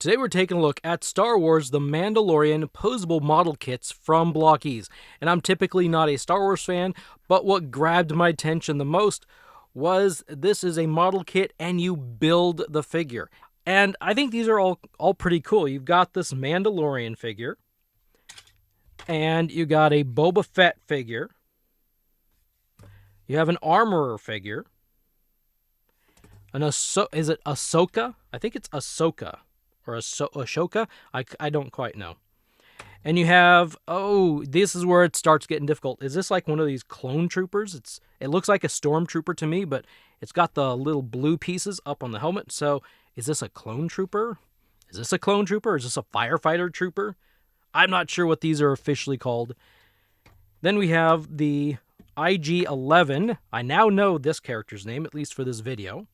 Today we're taking a look at Star Wars The Mandalorian posable model kits from Blokees. And I'm typically not a Star Wars fan, but what grabbed my attention the most was this is a model kit and you build the figure. And I think these are all pretty cool. You've got this Mandalorian figure, and you got a Boba Fett figure. You have an Armorer figure. Is it Ahsoka? I think it's Ahsoka. Or Ashoka? I don't quite know. And you have, this is where it starts getting difficult. Is this like one of these clone troopers? It looks like a stormtrooper to me, but it's got the little blue pieces up on the helmet. So is this a clone trooper? Is this a clone trooper? Is this a firefighter trooper? I'm not sure what these are officially called. Then we have the IG-11. I now know this character's name, at least for this video.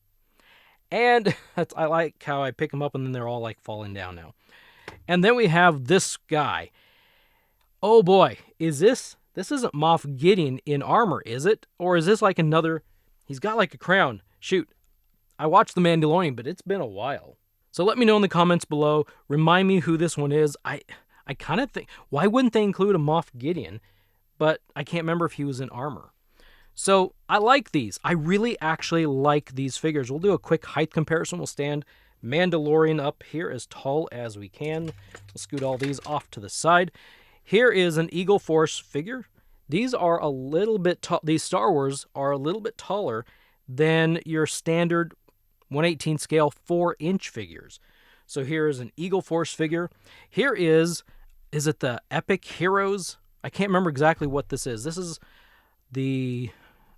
And I like how I pick them up and then they're all like falling down now. And then we have this guy. Oh boy, this isn't Moff Gideon in armor, is it? Or is this like another, he's got like a crown. Shoot, I watched The Mandalorian, but it's been a while. So let me know in the comments below. Remind me who this one is. I kind of think, why wouldn't they include a Moff Gideon? But I can't remember if he was in armor. So I like these. I really actually like these figures. We'll do a quick height comparison. We'll stand Mandalorian up here as tall as we can. We'll scoot all these off to the side. Here is an Eagle Force figure. These are a little bit tall. These Star Wars are a little bit taller than your standard 1/18 scale 4-inch figures. So here is an Eagle Force figure. Here is it the Epic Heroes? I can't remember exactly what this is. This is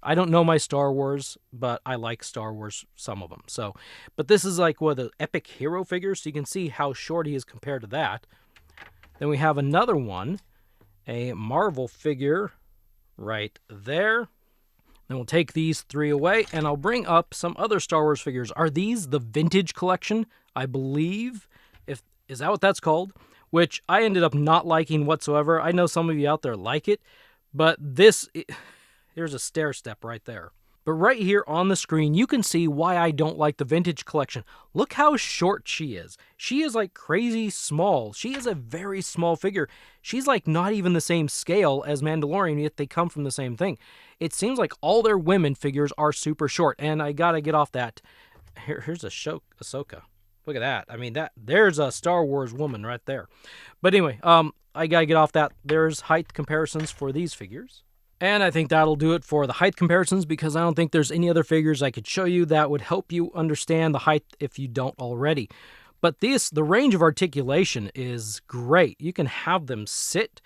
I don't know my Star Wars, but I like Star Wars, some of them. So, but this is like one of the Epic Hero figures, so you can see how short he is compared to that. Then we have another one, a Marvel figure right there. Then we'll take these three away, and I'll bring up some other Star Wars figures. Are these the Vintage Collection? I believe. Is that what that's called? Which I ended up not liking whatsoever. I know some of you out there like it, but here's a stair step right there. But right here on the screen, you can see why I don't like the Vintage Collection. Look how short she is. She is like crazy small. She is a very small figure. She's like not even the same scale as Mandalorian, yet they come from the same thing. It seems like all their women figures are super short, and I gotta get off that. Here's Ahsoka. Look at that. I mean, there's a Star Wars woman right there. But anyway, I gotta get off that. There's height comparisons for these figures. And I think that'll do it for the height comparisons, because I don't think there's any other figures I could show you that would help you understand the height if you don't already. But the range of articulation is great. You can have them sit.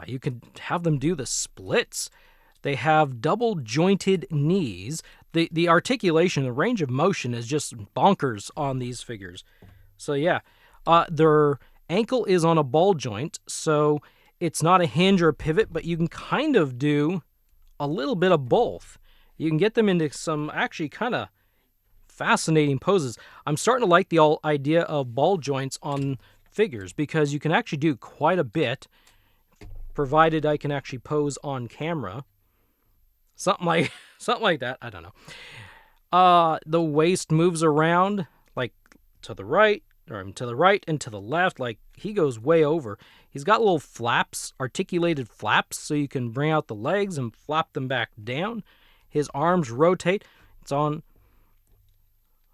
You can have them do the splits. They have double jointed knees. The articulation, the range of motion is just bonkers on these figures. So yeah, their ankle is on a ball joint, so it's not a hinge or a pivot, but you can kind of do a little bit of both. You can get them into some actually kind of fascinating poses. I'm starting to like the idea of ball joints on figures, because you can actually do quite a bit, provided I can actually pose on camera. Something like that. I don't know. The waist moves around like to the right, or to the right and to the left. Like he goes way over. He's got little flaps, articulated flaps, so you can bring out the legs and flap them back down. His arms rotate. It's on,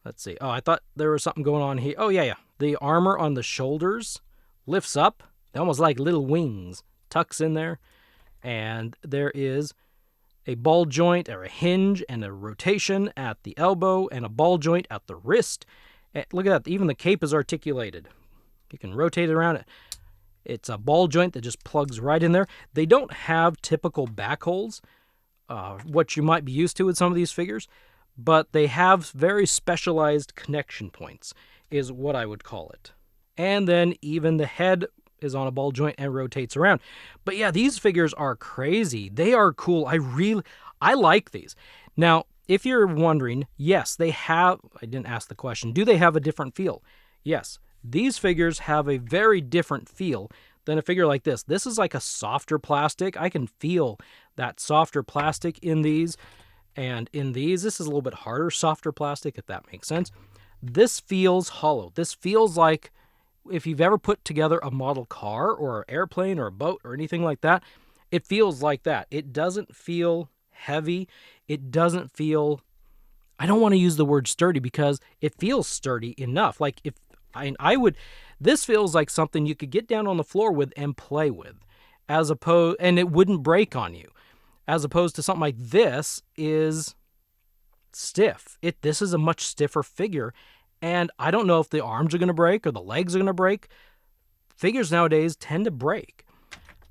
let's see. Oh, I thought there was something going on here. Oh, yeah. The armor on the shoulders lifts up. They're almost like little wings. Tucks in there. And there is a ball joint or a hinge and a rotation at the elbow and a ball joint at the wrist. And look at that. Even the cape is articulated. You can rotate it around. It's a ball joint that just plugs right in there. They don't have typical back holes, what you might be used to with some of these figures, but they have very specialized connection points, is what I would call it. And then even the head is on a ball joint and rotates around. But yeah, these figures are crazy. They are cool. I like these. Now, if you're wondering, yes, they have, I didn't ask the question, do they have a different feel? Yes. These figures have a very different feel than a figure like this. This is like a softer plastic. I can feel that softer plastic in these. And in these, this is a little bit harder, softer plastic, if that makes sense. This feels hollow. This feels like if you've ever put together a model car or an airplane or a boat or anything like that, it feels like that. It doesn't feel heavy. It doesn't feel, I don't want to use the word sturdy because it feels sturdy enough. Like if I would, this feels like something you could get down on the floor with and play with, as opposed, and it wouldn't break on you, as opposed to something like this is stiff. This is a much stiffer figure, and I don't know if the arms are going to break or the legs are going to break. Figures nowadays tend to break.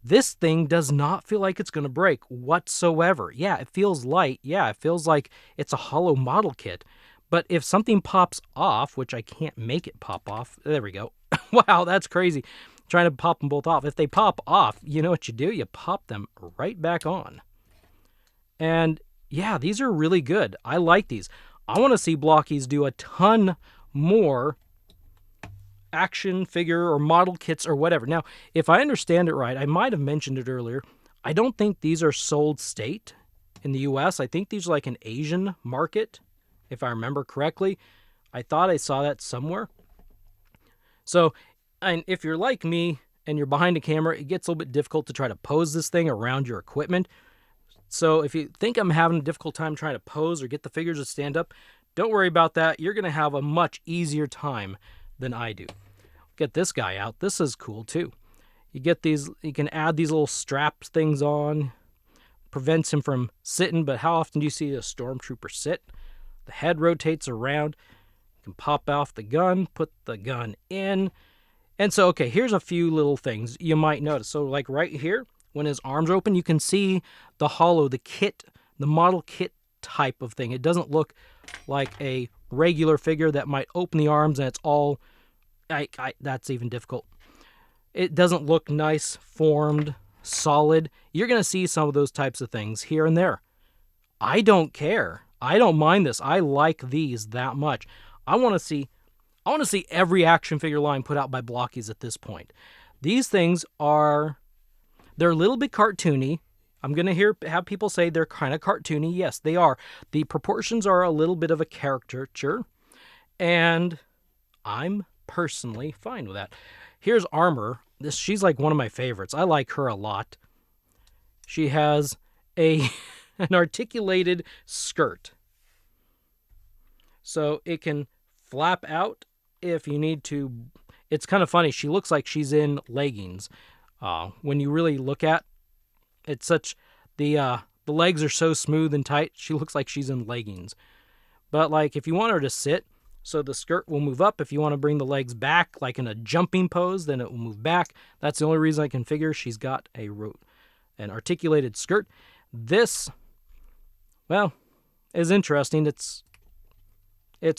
This thing does not feel like it's going to break whatsoever. Yeah, it feels light. Yeah, it feels like it's a hollow model kit. But if something pops off, which I can't make it pop off, there we go. Wow, that's crazy. Trying to pop them both off. If they pop off, you know what you do? You pop them right back on. And yeah, these are really good. I like these. I want to see Blokees do a ton more action figure or model kits or whatever. Now, if I understand it right, I might have mentioned it earlier, I don't think these are sold state in the US. I think these are like an Asian market, if I remember correctly. I thought I saw that somewhere. So, and if you're like me and you're behind a camera, it gets a little bit difficult to try to pose this thing around your equipment. So if you think I'm having a difficult time trying to pose or get the figures to stand up, don't worry about that. You're going to have a much easier time than I do. Get this guy out. This is cool too. You get these, you can add these little strap things on. Prevents him from sitting, but how often do you see a stormtrooper sit? The head rotates around. You can pop off the gun, put the gun in. And so, okay, here's a few little things you might notice. So like right here, when his arms are open, you can see the hollow, the kit, the model kit type of thing. It doesn't look like a regular figure that might open the arms and it's all, that's even difficult. It doesn't look nice, formed, solid. You're going to see some of those types of things here and there. I don't care. I don't mind this. I like these that much. I want to see every action figure line put out by Blokees at this point. These things are, they're a little bit cartoony. I'm going to have people say they're kind of cartoony. Yes, they are. The proportions are a little bit of a caricature, and I'm personally fine with that. Here's Armor. She's like one of my favorites. I like her a lot. She has an articulated skirt. So it can flap out if you need to. It's kind of funny. She looks like she's in leggings. When you really look at it's such, the legs are so smooth and tight, she looks like she's in leggings. But like if you want her to sit, so the skirt will move up. If you want to bring the legs back like in a jumping pose, then it will move back. That's the only reason I can figure she's got an articulated skirt. This, well, is interesting. It's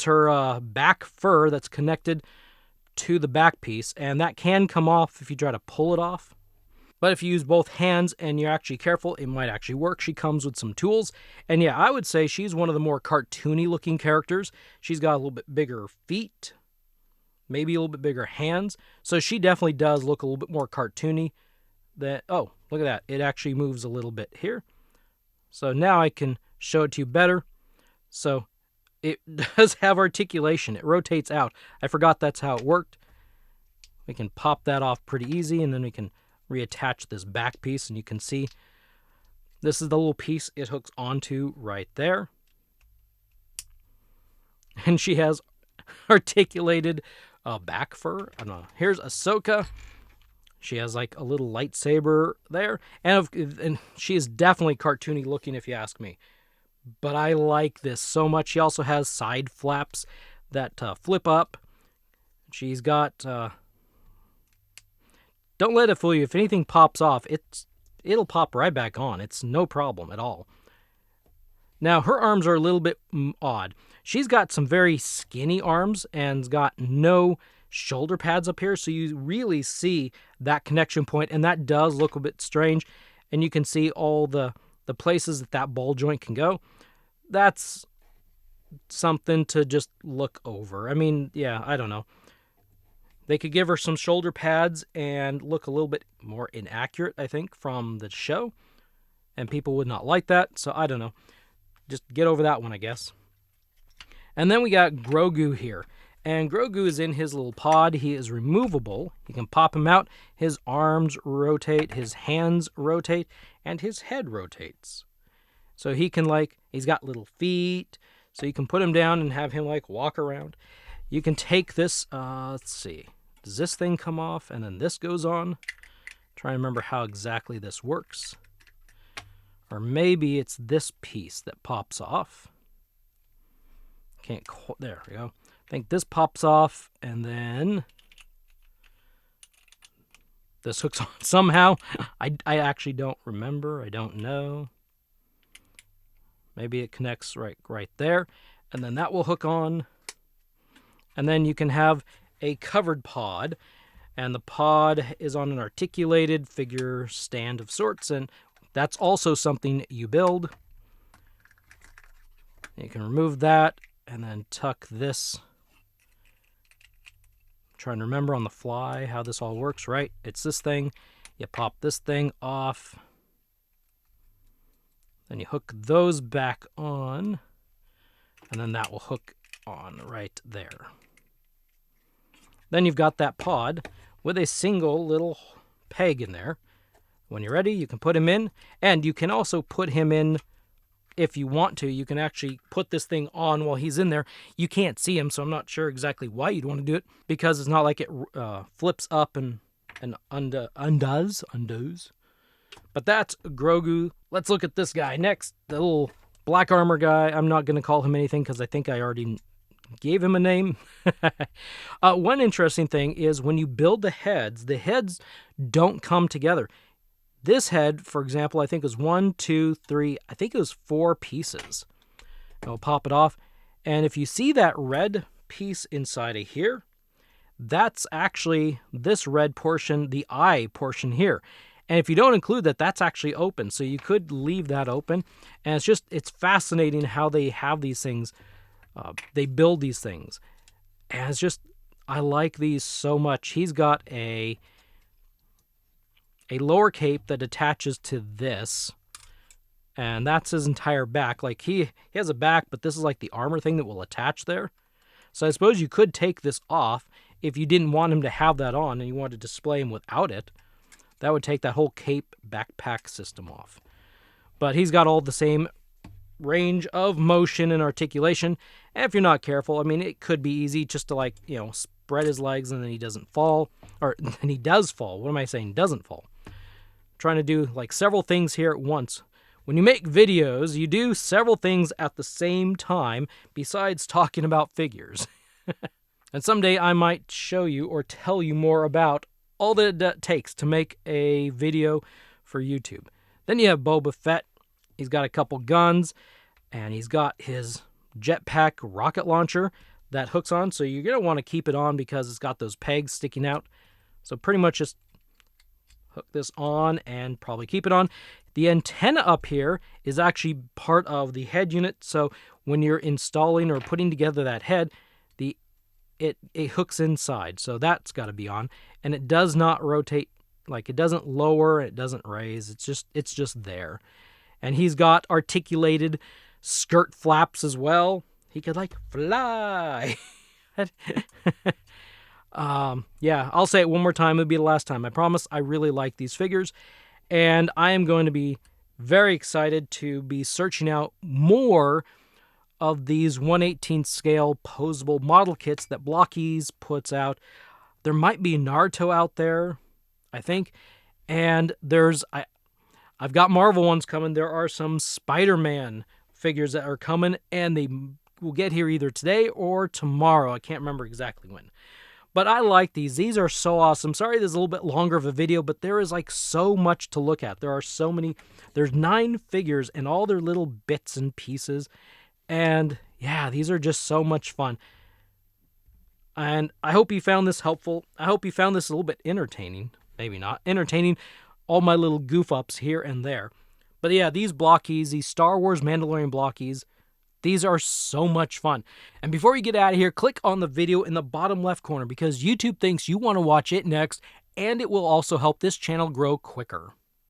her back fur that's connected to the back piece, and that can come off if you try to pull it off. But if you use both hands and you're actually careful, it might actually work. She comes with some tools. And yeah, I would say she's one of the more cartoony looking characters. She's got a little bit bigger feet, maybe a little bit bigger hands. So she definitely does look a little bit more cartoony. Oh, look at that. It actually moves a little bit here. So now I can show it to you better. So it does have articulation. It rotates out. I forgot that's how it worked. We can pop that off pretty easy, and then we can reattach this back piece, and you can see this is the little piece it hooks onto right there. And she has articulated back fur. I don't know. Here's Ahsoka. She has like a little lightsaber there, and she is definitely cartoony looking if you ask me. But I like this so much. She also has side flaps that flip up. She's got don't let it fool you. If anything pops off, it'll pop right back on. It's no problem at all. Now, her arms are a little bit odd. She's got some very skinny arms and's got no shoulder pads up here, so you really see that connection point, and that does look a bit strange, and you can see all the places that ball joint can go. That's something to just look over. I mean, yeah, I don't know. They could give her some shoulder pads and look a little bit more inaccurate, I think, from the show. And people would not like that, so I don't know. Just get over that one, I guess. And then we got Grogu here. And Grogu is in his little pod. He is removable. You can pop him out. His arms rotate, his hands rotate, and his head rotates. So he can, like, he's got little feet. So you can put him down and have him, like, walk around. You can take this, let's see. Does this thing come off and then this goes on? Try and remember how exactly this works. Or maybe it's this piece that pops off. There we go. I think this pops off, and then this hooks on somehow. I actually don't remember. I don't know. Maybe it connects right there, and then that will hook on. And then you can have a covered pod, and the pod is on an articulated figure stand of sorts, and that's also something you build. You can remove that, and then tuck this. Trying to remember on the fly how this all works, right? It's this thing. You pop this thing off. Then you hook those back on. And then that will hook on right there. Then you've got that pod with a single little peg in there. When you're ready, you can put him in. And you can also put him in, if you want to, you can actually put this thing on while he's in there. You can't see him, so I'm not sure exactly why you'd want to do it, because it's not like it flips up and undoes. But that's Grogu. Let's look at this guy next, the little black armor guy. I'm not going to call him anything because I think I already gave him a name. One interesting thing is when you build the heads don't come together. This head, for example, I think was 1, 2, 3, I think it was 4 pieces. I'll pop it off. And if you see that red piece inside of here, that's actually this red portion, the eye portion here. And if you don't include that, that's actually open. So you could leave that open. And it's fascinating how they have these things. They build these things. And it's just, I like these so much. He's got a lower cape that attaches to this, and that's his entire back. Like he has a back, but this is like the armor thing that will attach there. So I suppose you could take this off if you didn't want him to have that on and you wanted to display him without it. That would take that whole cape backpack system off. But he's got all the same range of motion and articulation. And if you're not careful, I mean, it could be easy just to, like, you know, spread his legs and then he doesn't fall. Or then he does fall. What am I saying? Doesn't fall. Trying to do like several things here at once. When you make videos, you do several things at the same time besides talking about figures. And someday I might show you or tell you more about all that it takes to make a video for YouTube. Then you have Boba Fett. He's got a couple guns, and he's got his jetpack rocket launcher that hooks on. So you're going to want to keep it on because it's got those pegs sticking out. So pretty much just hook this on and probably keep it on. The antenna up here is actually part of the head unit. So when you're installing or putting together that head, it hooks inside. So that's got to be on. And it does not rotate, like it doesn't lower, it doesn't raise. It's just there. And he's got articulated skirt flaps as well. He could like fly. Yeah, I'll say it one more time. It'll be the last time. I promise. I really like these figures. And I am going to be very excited to be searching out more of these 1/18 scale posable model kits that Blokees puts out. There might be Naruto out there, I think. And I've got Marvel ones coming. There are some Spider-Man figures that are coming, and they will get here either today or tomorrow. I can't remember exactly when. But I like these. These are so awesome. Sorry this is a little bit longer of a video, but there is like so much to look at. There are so many. There's 9 figures and all their little bits and pieces. And yeah, these are just so much fun. And I hope you found this helpful. I hope you found this a little bit entertaining. Maybe not. Entertaining. All my little goof ups here and there. But yeah, these Blokees, these Star Wars Mandalorian Blokees, these are so much fun. And before you get out of here, click on the video in the bottom left corner because YouTube thinks you want to watch it next, and it will also help this channel grow quicker.